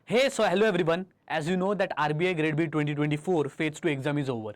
So hello everyone. As you know that RBI Grade B 2024 Phase 2 exam is over.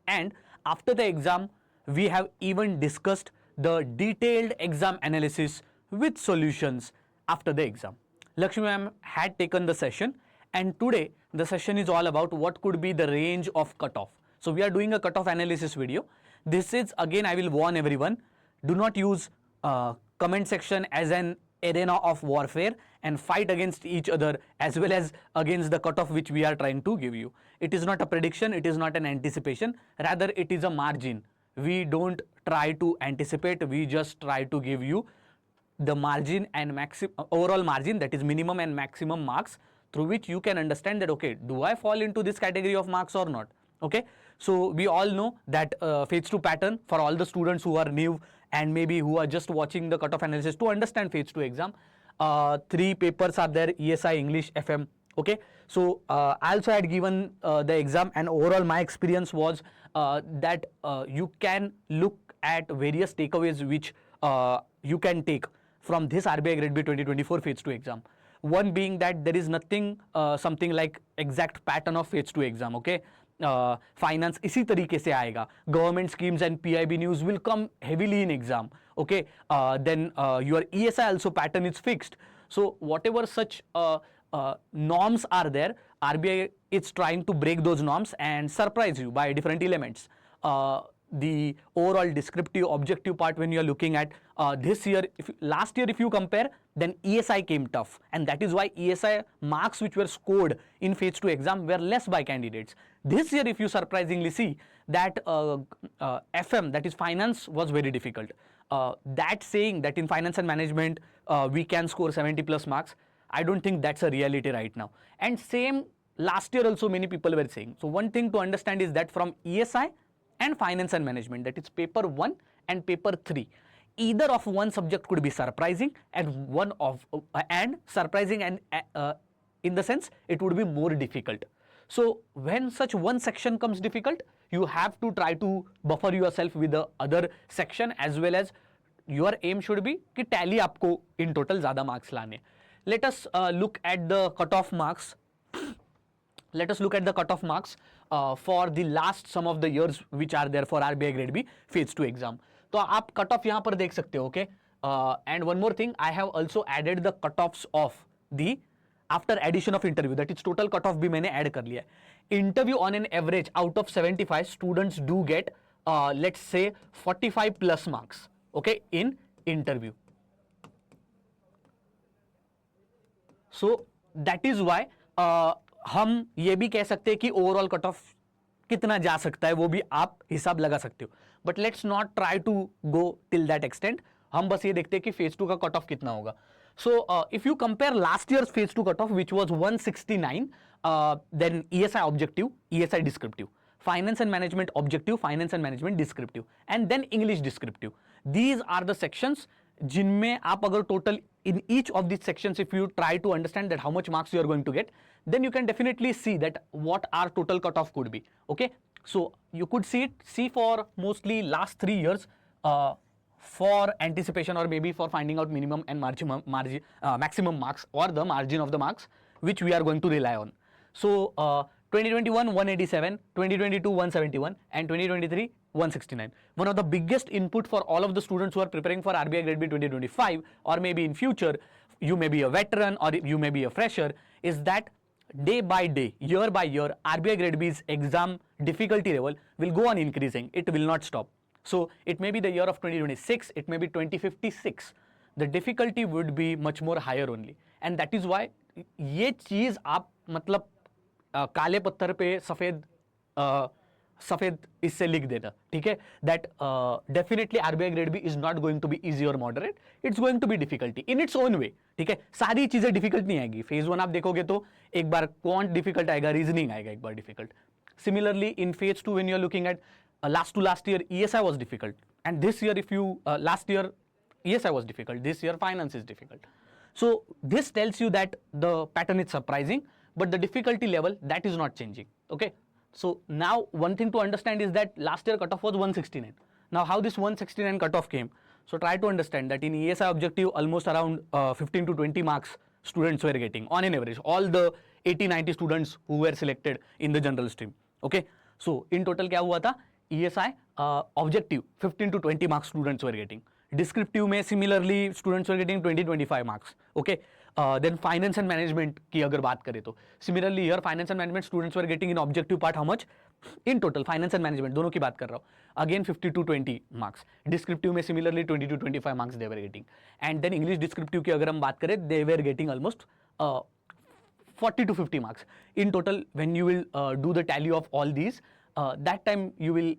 And after the exam, we have even discussed the detailed exam analysis with solutions after the exam. Lakshmi ma'am had taken the session, and today the session is all about what could be the range of cutoff. So we are doing a cutoff analysis video. This is again, I will warn everyone, do not use comment section as an arena of warfare and fight against each other as well as against the cutoff which we are trying to give you. It is not a prediction, it is not an anticipation, rather it is a margin. We don't try to anticipate, we just try to give you the margin and overall margin, that is minimum and maximum marks, through which you can understand that okay, do I fall into this category of marks or not. Okay, so we all know that phase 2 pattern for all the students who are new and maybe who are just watching the cutoff analysis to understand phase 2 exam. 3 papers are there: ESI, English, FM. Okay, so I also had given the exam, and overall my experience was that you can look at various takeaways which you can take from this RBI Grade B 2024 phase 2 exam. One being that there is nothing something like exact pattern of phase 2 exam. Okay, finance इसी तरीके से आएगा, government schemes and PIB news will come heavily in exam. Okay, then your ESI also pattern is fixed. So whatever such norms are there, RBI is trying to break those norms and surprise you by different elements. The overall descriptive objective part, when you are looking at this year, last year if you compare, then ESI came tough, and that is why ESI marks which were scored in phase 2 exam were less by candidates. This year if you surprisingly see that FM, that is finance, was very difficult. That saying that in finance and management we can score 70 plus marks, I don't think that's a reality right now. And same last year also many people were saying. So one thing to understand is that from ESI and finance and management, that is paper 1 and paper 3, either of one subject could be surprising and one of surprising, and in the sense it would be more difficult. So when such one section comes difficult, you have to try to buffer yourself with the other section, as well as your aim should be कि tally आपको in total ज़्यादा marks लाने. Let us look at the cutoff marks. Let us look at the cutoff marks for the last some of the years which are there for RBI Grade B phase 2 exam. तो आप cutoff यहाँ पर देख सकते हो. Okay, and one more thing, I have also added the cutoffs of the after addition of interview, that is total cutoff भी मैंने add कर लिया है. Interview on an average out of 75 students do get let's say 45 plus marks. Okay, in interview. So that is why हम ये भी कह सकते हैं कि ओवरऑल कट ऑफ कितना जा सकता है वो भी आप हिसाब लगा सकते हो, but let's not try to go till that extent. हम बस ये देखते हैं कि फेज 2 का कट ऑफ कितना होगा. So if you compare last year phase 2 cut off which was 169, then ESI objective, ESI descriptive, finance and management objective, finance and management descriptive, and then English descriptive. These are the sections जिनमें आप अगर total in each of these sections, if you try to understand that how much marks you are going to get, then you can definitely see that what our total cutoff could be. Okay, so you could see for mostly last 3 years for anticipation or maybe for finding out minimum and maximum marks or the margin of the marks which we are going to rely on. So 2021 187, 2022 171, and 2023 169. One of the biggest input for all of the students who are preparing for RBI Grade B 2025, or maybe in future you may be a veteran or you may be a fresher, is that day by day, year by year, RBI Grade B's exam difficulty level will go on increasing. It will not stop. So it may be the year of 2026, it may be 2056. The difficulty would be much more higher only, and that is why ये चीज आप मतलब काले पत्थर पे सफेद इससे लिख देना. ठीक है, that definitely RBI grade B is not going to be easy or moderate, it's going to be difficulty in its own way. ठीक है, सारी चीजें डिफिकल्ट नहीं आएगी. फेज 1 आप देखोगे तो एक बार क्वांट डिफिकल्ट आएगा, रीजनिंग आएगा एक बार difficult. Similarly in phase 2 when you are looking at last to last year ESI was difficult, and this year if you last year ESI was difficult, this year finance is difficult. So this tells you that the pattern is surprising, but the difficulty level, that is not changing. Okay, so now one thing to understand is that last year cutoff was 169. Now how this 169 cutoff came? So try to understand that in ESI objective almost around 15 to 20 marks students were getting on an average, all the 80-90 students who were selected in the general stream. Okay, so in total क्या हुआ था, ESI objective 15 to 20 marks students were getting. Descriptive में similarly students were getting 20-25 marks. Okay, then finance and management की अगर बात करें तो similarly here finance and management students were getting in objective part how much? In total finance and management दोनों की बात कर रहा हूँ, again 50 to 20 marks. Descriptive में similarly 20 to 25 marks they were getting. And then English descriptive की अगर हम बात करें, they were getting almost 40 to 50 marks. In total, when you will do the tally of all these, that time you will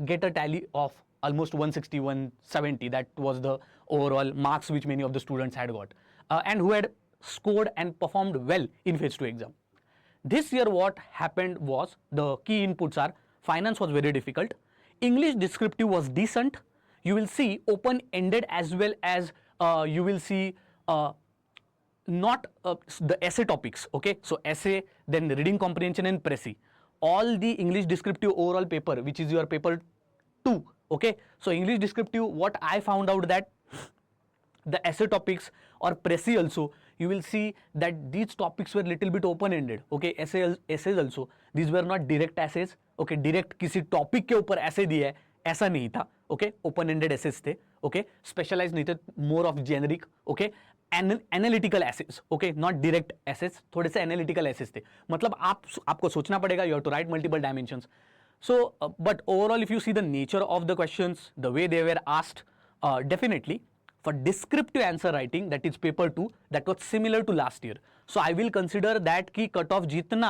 get a tally of almost 160, 170. That was the overall marks which many of the students had got and who had scored and performed well in phase 2 exam. This year what happened was, the key inputs are, finance was very difficult, English descriptive was decent, you will see open-ended as well as you will see not the essay topics. Okay, so essay, then reading comprehension and Prezi, all the English descriptive overall paper which is your paper 2. Okay, so English descriptive, what I found out that the essay topics or Prezi also, you will see that these topics were little bit open-ended. Okay, essays also, these were not direct essays. Okay, direct किसी topic के ऊपर essay दिया है ऐसा नहीं था. Okay, open-ended essays थे. Okay, specialized नहीं थे, more of generic. Okay, analytical essays. Okay, not direct essays, थोड़े से एनालिटिकल एसेस थे. मतलब आपको सोचना पड़ेगा, you have to write multiple dimensions. So but overall if you see the nature of the questions, the way they were asked, definitely for descriptive answer writing, that is paper 2, that was similar to last year. So I will consider that ki cutoff jitna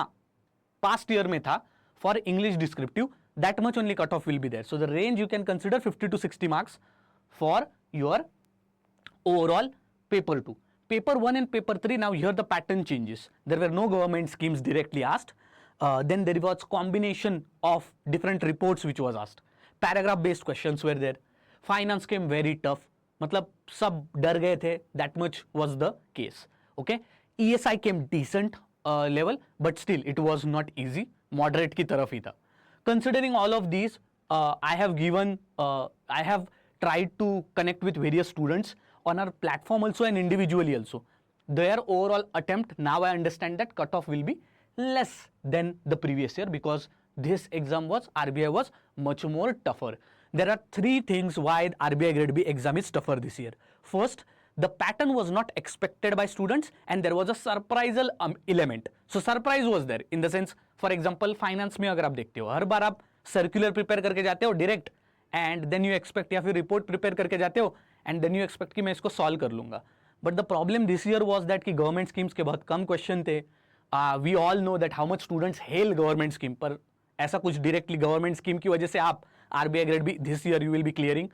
past year mein tha for English descriptive, that much only cutoff will be there. So the range you can consider 50 to 60 marks for your overall paper 2. Paper 1 and paper 3, now here the pattern changes. There were no government schemes directly asked. Then there was combination of different reports which was asked. Paragraph based questions were there. Finance came very tough. मतलब सब डर गए थे, that much was the case. Okay, ESI came decent level, but still it was not easy, moderate की तरफ ही था. Considering all of these, I have tried to connect with various students on our platform also and individually also. Their overall attempt, now I understand that cutoff will be less than the previous year because this exam was, RBI was much more tougher. There are 3 things why RBI Grade B exam is tougher this year. First, the pattern was not expected by students and there was a surprisal element. So surprise was there in the sense, for example, finance में अगर आप देखते हो, हर बार आप circular prepare करके जाते हो direct and then you expect, या फिर report prepare करके जाते हो and then you expect कि मैं इसको solve कर लूँगा. But the problem this year was that कि government schemes के बहुत कम question थे. We all know that how much students hail government scheme, पर ऐसा कुछ directly government scheme की वजह से आप RBI Grade B this year you will be clearing.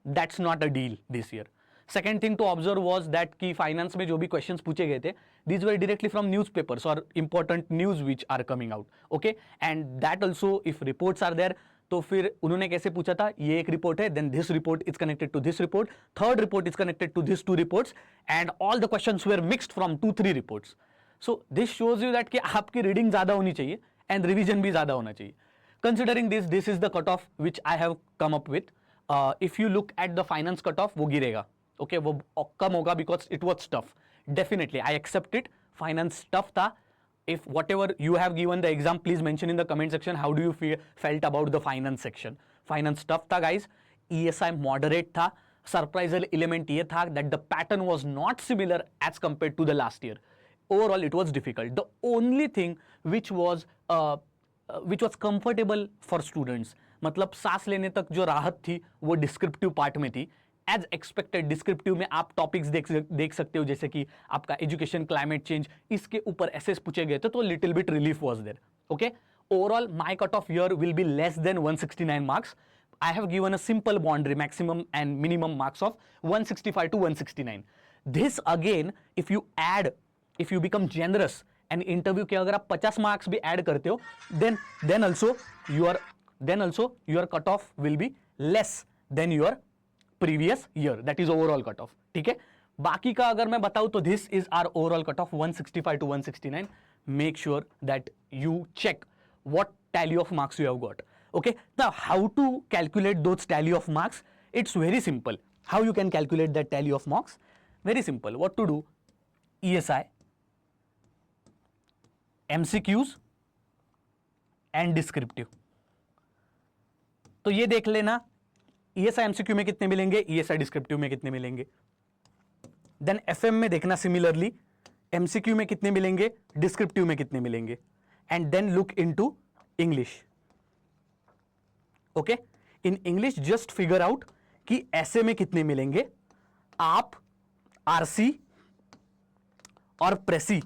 That's not a deal this year. Second thing to observe was that कि finance में जो भी questions पूछे गए थे, these were directly from newspapers or important news which are coming out. Okay, and that also if reports are there, तो फिर उन्होंने कैसे पूछा था, ये एक रिपोर्ट है, then this report is connected to this report, third report is connected to these 2 reports, and all the questions were mixed from 2-3 reports. So this shows you that कि आपकी reading ज़्यादा होनी चाहिए and revision भी ज़्यादा होना चाहिए. Considering this is the cutoff which I have come up with. If you look at the finance cutoff, वो गिरेगा. Okay, वो कम होगा because it was tough. Definitely, I accept it. Finance tough था. If whatever you have given the exam, please mention in the comment section how do you felt about the finance section. Finance tough था guys. ESI moderate था. Surprisal element ये था that the pattern was not similar as compared to the last year. Overall, it was difficult. The only thing which was comfortable for students, मतलब सांस लेने तक जो राहत थी वो डिस्क्रिप्टिव पार्ट में थी. एज एक्सपेक्टेड डिस्क्रिप्टिव में आप टॉपिक्स देख सकते हो, जैसे कि आपका एजुकेशन, क्लाइमेट चेंज, इसके ऊपर एसेस पूछे गए थे, तो little bit relief was there. Okay, overall my cut off year will be less than 169 marks. I have given a simple boundary, maximum and minimum marks of 165 to 169. This again, if you add, if you become generous and interview के अगर आप 50 marks भी add करते हो, then also your cutoff will be less than your previous year. That is overall cutoff. ठीक है, बाकी का अगर मैं बताऊँ तो this is our overall cutoff 165 to 169. Make sure that you check what tally of marks you have got. Okay, now how to calculate those tally of marks? It's very simple. How you can calculate that tally of marks? Very simple. What to do? ESI, MCQs and descriptive. तो ये देख लेना ESI MCQ में कितने मिलेंगे, ESI descriptive में कितने मिलेंगे। देन FM में देखना सिमिलरली MCQ में कितने मिलेंगे, डिस्क्रिप्टिव में कितने मिलेंगे, and then look into English. Okay, in English just figure out कि ऐसे में कितने मिलेंगे। आप आरसी और प्रेसी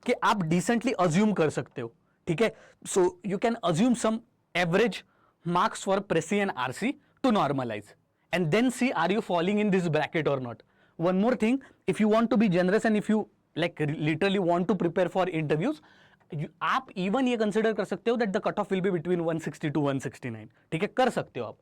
कि आप डिसेंटली अज्यूम कर सकते हो, ठीक है। So you can assume some average marks for Presi and RC to normalize, and then see are you falling in this bracket or not. One more thing, if you want to be generous and if you like literally want to prepare for interviews, आप even ये consider कर सकते हो that the cutoff will be between 160 to 169, ठीक है, कर सकते हो आप।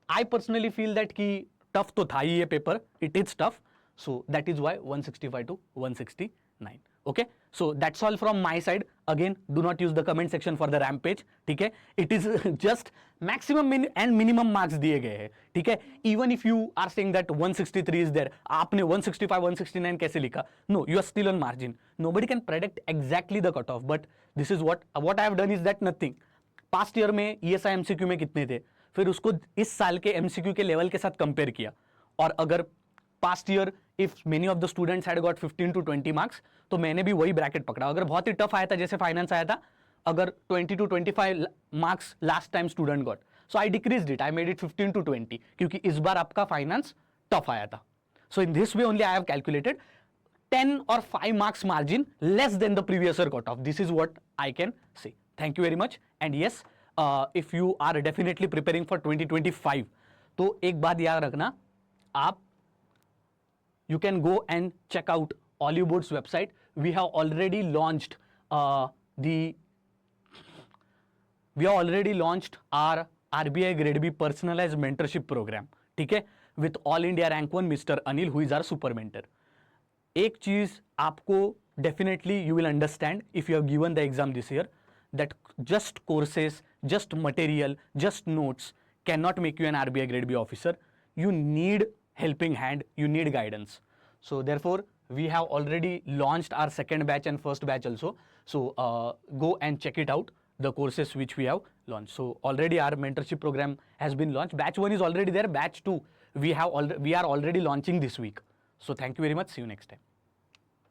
I personally feel that कि tough तो था ही ये paper, it is tough, so that is why 165 to 169. Okay, so that's all from my side. Again, do not use the comment section for the rampage, ठीक है। It is just maximum and minimum marks दिए गए हैं, ठीक है। Even if you are saying that 163 is there, आपने 165, 169 कैसे लिखा? No, you are still on margin. Nobody can predict exactly the cutoff, but this is what I have done is that nothing. Past year में ESI MCQ में कितने थे, फिर उसको इस साल के MCQ के लेवल के साथ कंपेयर किया, और अगर past year if many of the students had got 15 to 20 marks, तो मैंने भी वही ब्रैकेट पकड़ा। अगर बहुत ही टफ आया था जैसे फाइनेंस आया था, अगर 20 to 25 marks last time student got, so I decreased it, I made it 15 to 20, क्योंकि इस बार आपका फाइनेंस टफ आया था। So in this way only I have calculated 10 or 5 marks margin less than the previous year cutoff. This is what I can say. Thank you very much. And yes, if you are definitely preparing for 2025, तो एक बात याद रखना, आप you can go and check out Olive Board's website. We have already launched our RBI Grade B personalized mentorship program, ठीक है, with All India Rank 1 Mr. Anil, who is our super mentor. एक चीज आपको definitely you will understand if you have given the exam this year, that just courses, just material, just notes cannot make you an RBI Grade B officer. You need helping hand, you need guidance. So therefore we have already launched our second batch and first batch also, so go and check it out, the courses which we have launched. So already our mentorship program has been launched. Batch 1 is already there, batch 2 we are already launching this week. So thank you very much, see you next time.